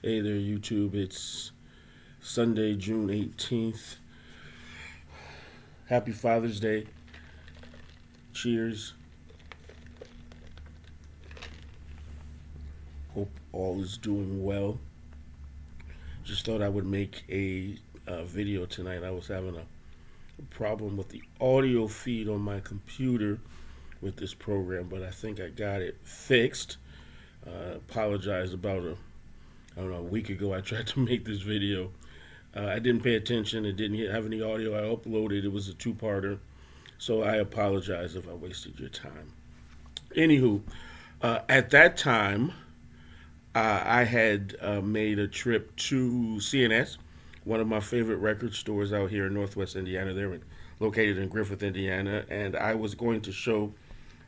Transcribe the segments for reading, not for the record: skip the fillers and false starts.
Hey there, YouTube. It's Sunday, June 18th. Happy Father's Day. Cheers. Hope all is doing well. Just thought I would make a video tonight. I was having a problem with the audio feed on my computer with this program, but I think I got it fixed. Apologize about a week ago. I tried to make this video. I didn't pay attention. It didn't have any audio. I uploaded. It was a two-parter. So I apologize if I wasted your time. Anywho, at that time, I had made a trip to CNS, one of my favorite record stores out here in Northwest Indiana. They're located in Griffith, Indiana, and I was going to show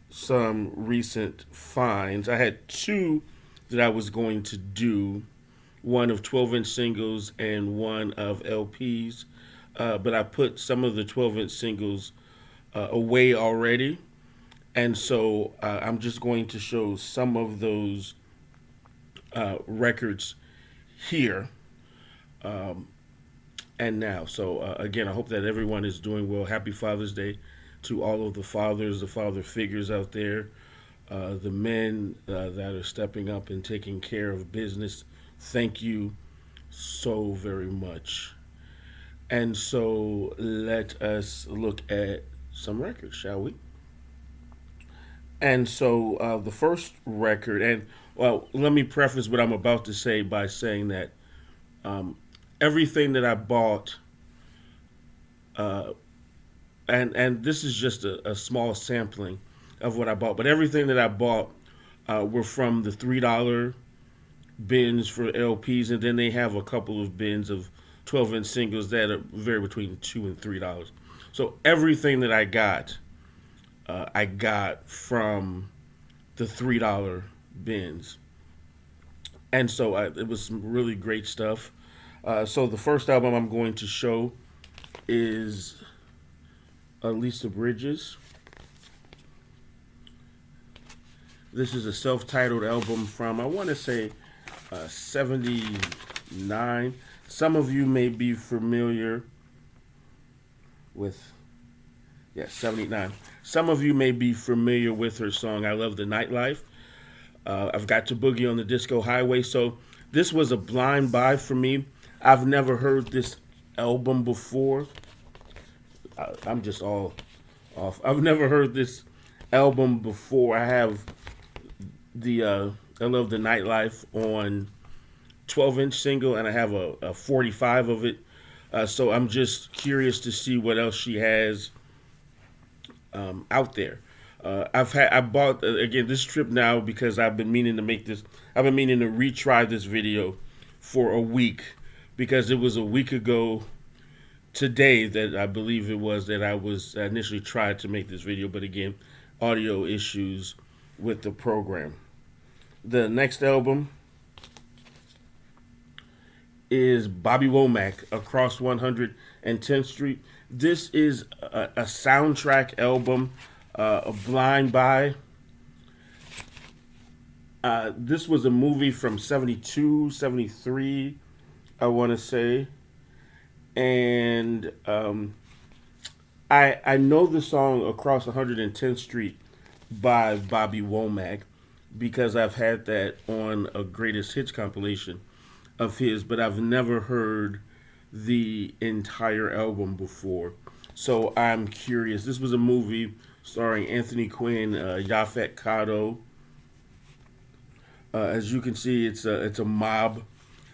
some recent finds. I had two that I was going to do, one of 12-inch singles and one of LPs, but I put some of the 12-inch singles away already, and so I'm just going to show some of those records here and now. So again, I hope that everyone is doing well. Happy Father's Day to all of the fathers, the father figures out there, the men that are stepping up and taking care of business. Thank you so very much. And so let us look at some records, shall we? And so the first record, and well, let me preface what I'm about to say by saying that everything that I bought, uh, and this is just a small sampling of what I bought, but everything that I bought were from the $3 bins for LPs, and then they have a couple of bins of 12-inch singles that are vary between $2 and $3. So everything that I got from the $3 bins, and so it was some really great stuff. So the first album I'm going to show is Lisa Bridges. This is a self-titled album from, I want to say, 79. Some of you may be familiar with, 79. Some of you may be familiar with her song, I Love the Nightlife. I've got to Boogie on the Disco Highway. So this was a blind buy for me. I've never heard this album before. I'm just all off. I've never heard this album before. I have the I Love the Nightlife on 12-inch single, and I have a 45 of it. So I'm just curious to see what else she has out there. I bought again this trip now because I've been meaning to make this. I've been meaning to retry this video for a week because it was a week ago today that I believe it was that I was initially tried to make this video, but again, audio issues with the program. The next album is Bobby Womack, Across 110th Street. This is a soundtrack album, a blind buy. This was a movie from 72, 73, I want to say. And I know the song Across 110th Street by Bobby Womack because I've had that on a greatest hits compilation of his, but I've never heard the entire album before. So I'm curious. This was a movie starring Anthony Quinn, Yaphet Kotto. As you can see, it's a mob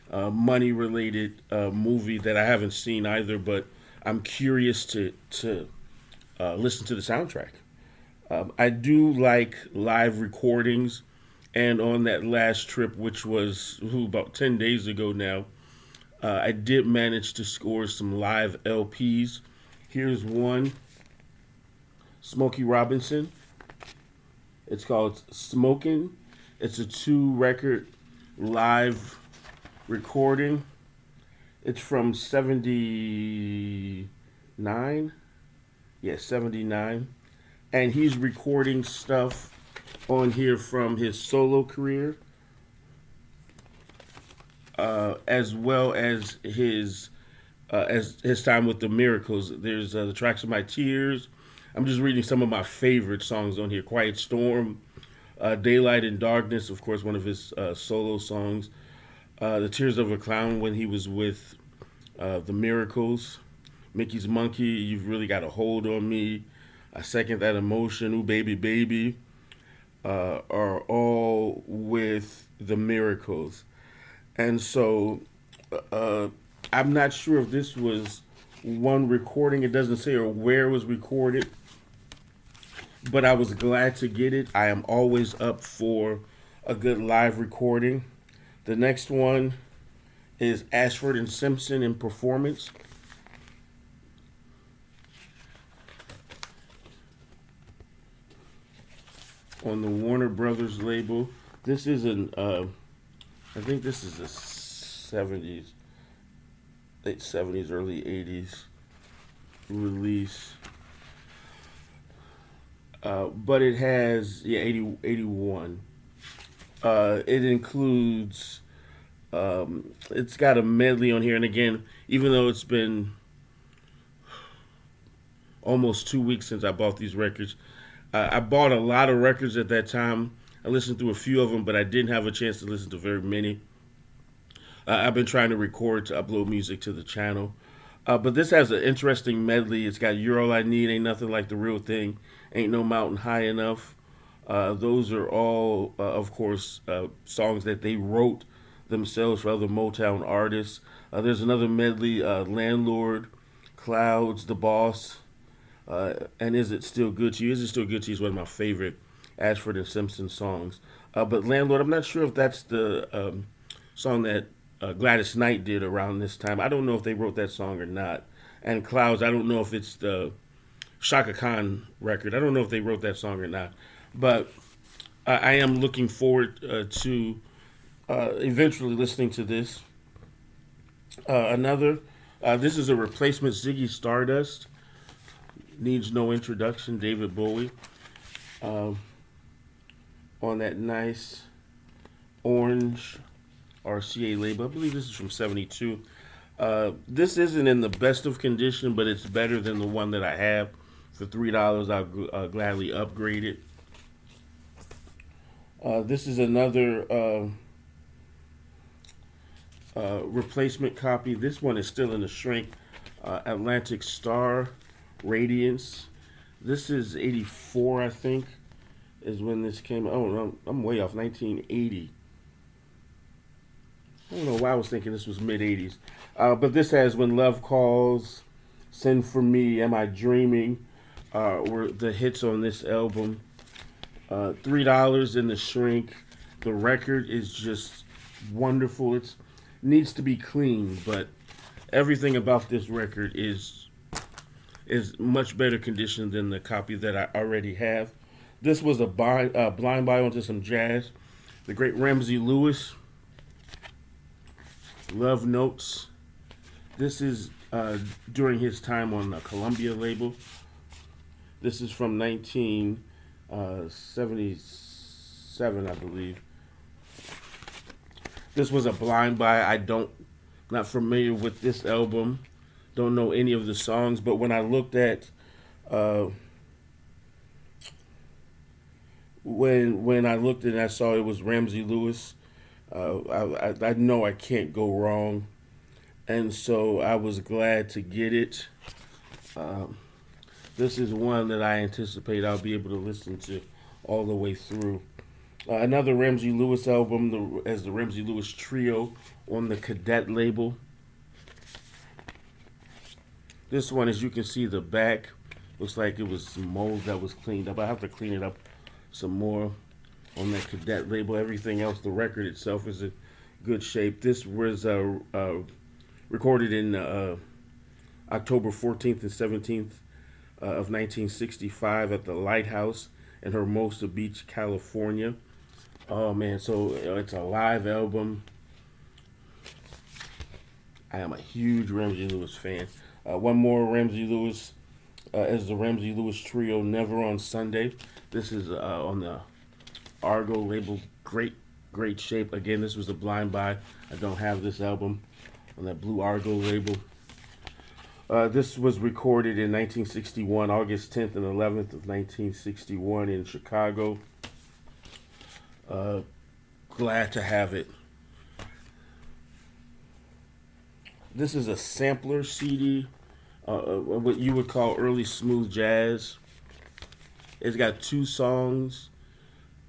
money related movie that I haven't seen either, but I'm curious to listen to the soundtrack. I do like live recordings, and on that last trip, which was about 10 days ago now, I did manage to score some live LPs. Here's one, Smokey Robinson. It's called Smokin'. It's a 2-record live recording. It's from 79. Yeah, 79. And he's recording stuff on here from his solo career. as well as his time with the Miracles. There's the tracks of my tears. I'm just reading some of my favorite songs on here. Quiet Storm, Daylight and Darkness, of course, one of his solo songs. The Tears of a Clown when he was with the Miracles. Mickey's Monkey, You've Really Got a Hold on Me. I Second That Emotion, Ooh Baby Baby, are all with the Miracles. And so I'm not sure if this was one recording. It doesn't say or where it was recorded, but I was glad to get it. I am always up for a good live recording. The next one is Ashford and Simpson in performance. On the Warner Brothers label. This is I think this is a 70s, late 70s, early 80s release. But it has, 81. It includes, it's got a medley on here. And again, even though it's been almost 2 weeks since I bought these records, I bought a lot of records at that time. I listened through a few of them, but I didn't have a chance to listen to very many. I've been trying to record to upload music to the channel. But this has an interesting medley. It's got You're All I Need, Ain't Nothing Like the Real Thing, Ain't No Mountain High Enough. Those are all, of course, songs that they wrote themselves for other Motown artists. There's another medley, Landlord, Clouds, The Boss, and Is It Still Good to You? Is It Still Good to You is one of my favorite Ashford and Simpson songs. But Landlord, I'm not sure if that's the song that Gladys Knight did around this time. I don't know if they wrote that song or not. And Clouds, I don't know if it's the Shaka Khan record. I don't know if they wrote that song or not. But I am looking forward to eventually listening to this. This is a replacement Ziggy Stardust. Needs no introduction, David Bowie. On that nice orange RCA label. I believe this is from 72. This isn't in the best of condition, but it's better than the one that I have. For $3, I'll gladly upgrade it. This is another replacement copy. This one is still in the shrink. Atlantic Star Radiance. This is 84, I think, is when this came. Oh, no, I'm way off. 1980. I don't know why I was thinking this was mid-80s. But this has When Love Calls, Send For Me, Am I Dreaming, were the hits on this album. $3 in the shrink. The record is just wonderful. It needs to be cleaned, but everything about this record is much better condition than the copy that I already have. This was a blind buy onto some jazz. The great Ramsey Lewis, Love Notes. This is during his time on the Columbia label. This is from 1977, I believe. This was a blind buy. Not familiar with this album. Don't know any of the songs, but when I looked at when I looked and I saw it was Ramsey Lewis, I know I can't go wrong, and so I was glad to get it. This is one that I anticipate I'll be able to listen to all the way through. Another Ramsey Lewis album as the Ramsey Lewis Trio on the Cadet label. This one, as you can see, the back looks like it was some mold that was cleaned up. I have to clean it up some more on that Cadet label. Everything else, the record itself is in good shape. This was recorded in October 14th and 17th of 1965 at the Lighthouse in Hermosa Beach, California. Oh man, so it's a live album. I am a huge Ramsey Lewis fan. One more Ramsey Lewis as the Ramsey Lewis Trio, Never on Sunday. This is on the Argo label. Great Great shape. Again, this was a blind buy. I don't have this album on that Blue Argo label. This was recorded in 1961, August 10th and 11th of 1961 in Chicago. Glad to have it. This is a sampler CD, what you would call early smooth jazz. It's got 2 songs,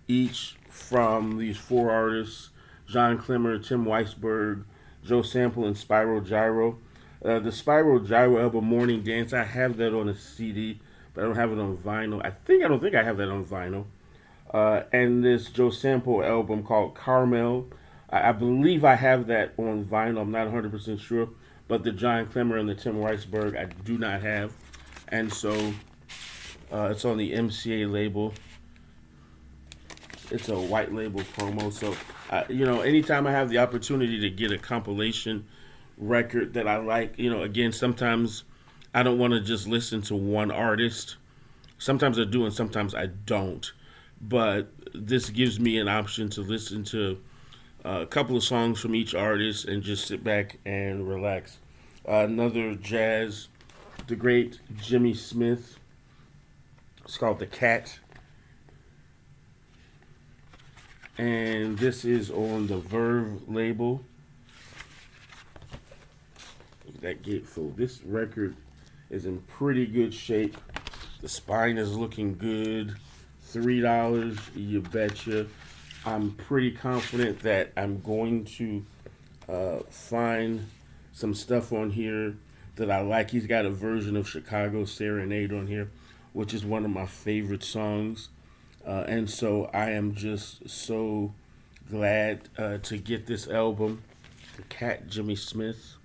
each from these 4 artists: John Clemmer, Tim Weisberg, Joe Sample, and Spyro Gyro. The Spyro Gyro album, Morning Dance, I have that on a CD, but I don't have it on vinyl. I don't think I have that on vinyl. And this Joe Sample album called Carmel, I believe I have that on vinyl. I'm not 100% sure. But the John Clemmer and the Tim Weisberg, I do not have. And so it's on the MCA label. It's a white label promo. So, anytime I have the opportunity to get a compilation record that I like, again, sometimes I don't want to just listen to one artist. Sometimes I do and sometimes I don't. But this gives me an option to listen to a couple of songs from each artist and just sit back and relax. Another jazz, the great Jimmy Smith. It's called The Cat. And this is on the Verve label. That gatefold. This record is in pretty good shape. The spine is looking good. $3, you betcha. I'm pretty confident that I'm going to find some stuff on here that I like. He's got a version of Chicago Serenade on here, which is one of my favorite songs. And so I am just so glad to get this album, The Cat, Jimmy Smith.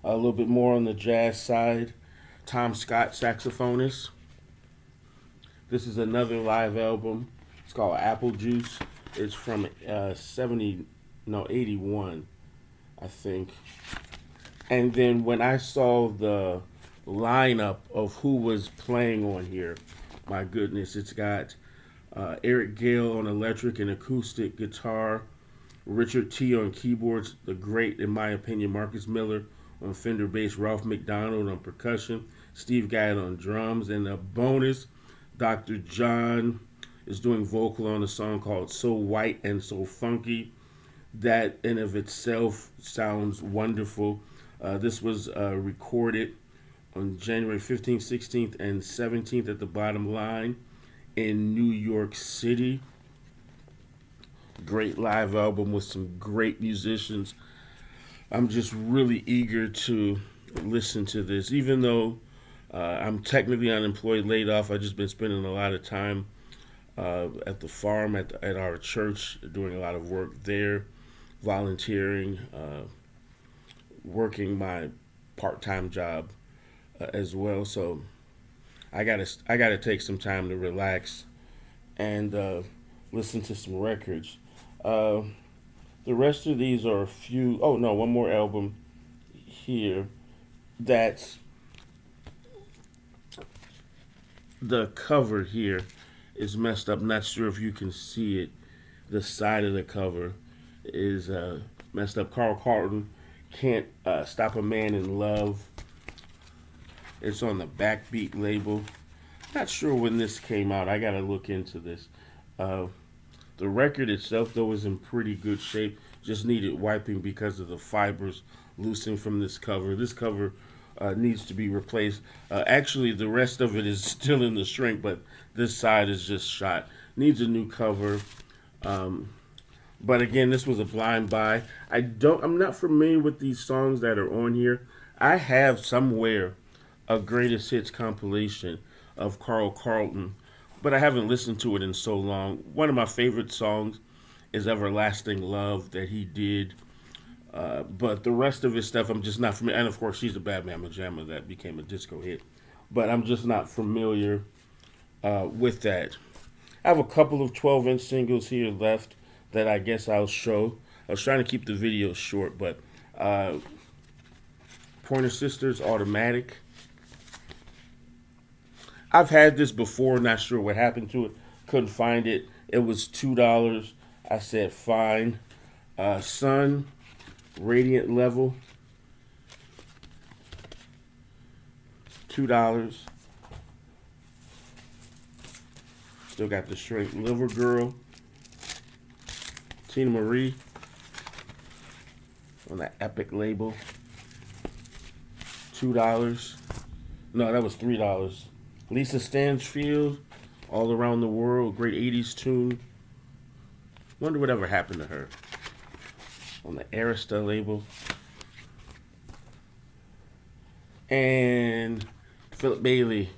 A little bit more on the jazz side. Tom Scott, saxophonist. This is another live album. It's called Apple Juice. It's from 81, I think. And then when I saw the lineup of who was playing on here, my goodness, it's got Eric Gale on electric and acoustic guitar, Richard T on keyboards, the great, in my opinion, Marcus Miller on Fender bass, Ralph McDonald on percussion, Steve Gadd on drums, and a bonus, Dr. John is doing vocal on a song called So White and So Funky. That in of itself sounds wonderful. This was recorded on January 15th, 16th, and 17th at the Bottom Line in New York City. Great live album with some great musicians. I'm just really eager to listen to this. Even though I'm technically unemployed, laid off, I've just been spending a lot of time at the farm, at our church, doing a lot of work there, volunteering, working my part-time job as well. So I gotta take some time to relax and listen to some records. The rest of these are a few. Oh no, one more album here. That's the cover here is messed up. Not sure if you can see it. The side of the cover is messed up. Carl Carlton, Can't Stop a Man in Love. It's on the Backbeat label. Not sure when this came out. I gotta look into this. The record itself, though, is in pretty good shape. Just needed wiping because of the fibers loosening from this cover. This cover needs to be replaced. Actually, the rest of it is still in the shrink, but this side is just shot. Needs a new cover. But again, this was a blind buy. I'm not familiar with these songs that are on here. I have somewhere a greatest hits compilation of Carl Carlton, but I haven't listened to it in so long. One of my favorite songs is Everlasting Love that he did. But the rest of his stuff, I'm just not familiar. And of course, She's a Bad Mama Jamma that became a disco hit. But I'm just not familiar with that. I have a couple of 12-inch singles here left that I guess I'll show. I was trying to keep the video short, but Pointer Sisters, Automatic. I've had this before, not sure what happened to it. Couldn't find it. It was $2. I said fine. Sun radiant level, $2. Still got the straight liver girl, Tina Marie on that epic label, $2. No, that was $3. Lisa Stansfield, All Around the World, great 80s tune. Wonder whatever happened to her. On the Arista label. And Philip Bailey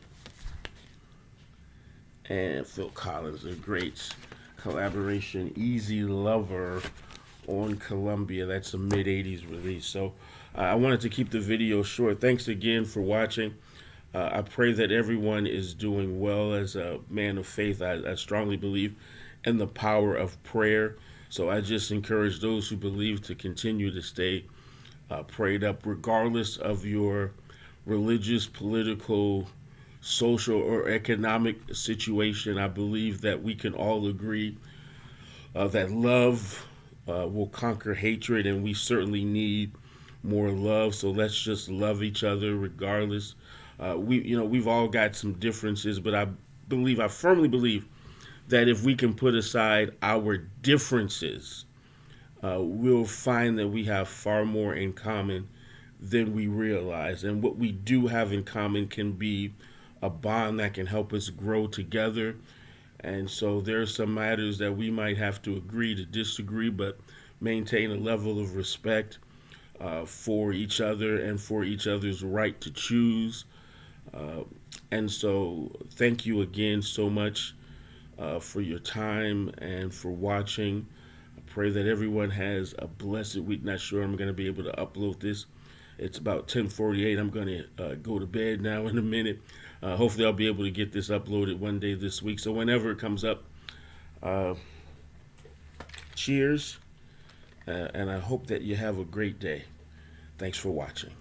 and Phil Collins, a great collaboration, Easy Lover on Columbia. That's a mid-80s release. So I wanted to keep the video short. Thanks again for watching. I pray that everyone is doing well. As a man of faith, I strongly believe in the power of prayer. So I just encourage those who believe to continue to stay prayed up, regardless of your religious, political, social, or economic situation. I believe that we can all agree that love will conquer hatred, and we certainly need more love. So let's just love each other regardless. We've all got some differences, but I firmly believe that if we can put aside our differences, we'll find that we have far more in common than we realize. And what we do have in common can be a bond that can help us grow together. And so there are some matters that we might have to agree to disagree, but maintain a level of respect for each other and for each other's right to choose. And so thank you again so much for your time and for watching. I pray that everyone has a blessed week. Not sure I'm going to be able to upload this. It's about 10:48. I'm going to go to bed now in a minute. Hopefully I'll be able to get this uploaded one day this week. So whenever it comes up, cheers. And I hope that you have a great day. Thanks for watching.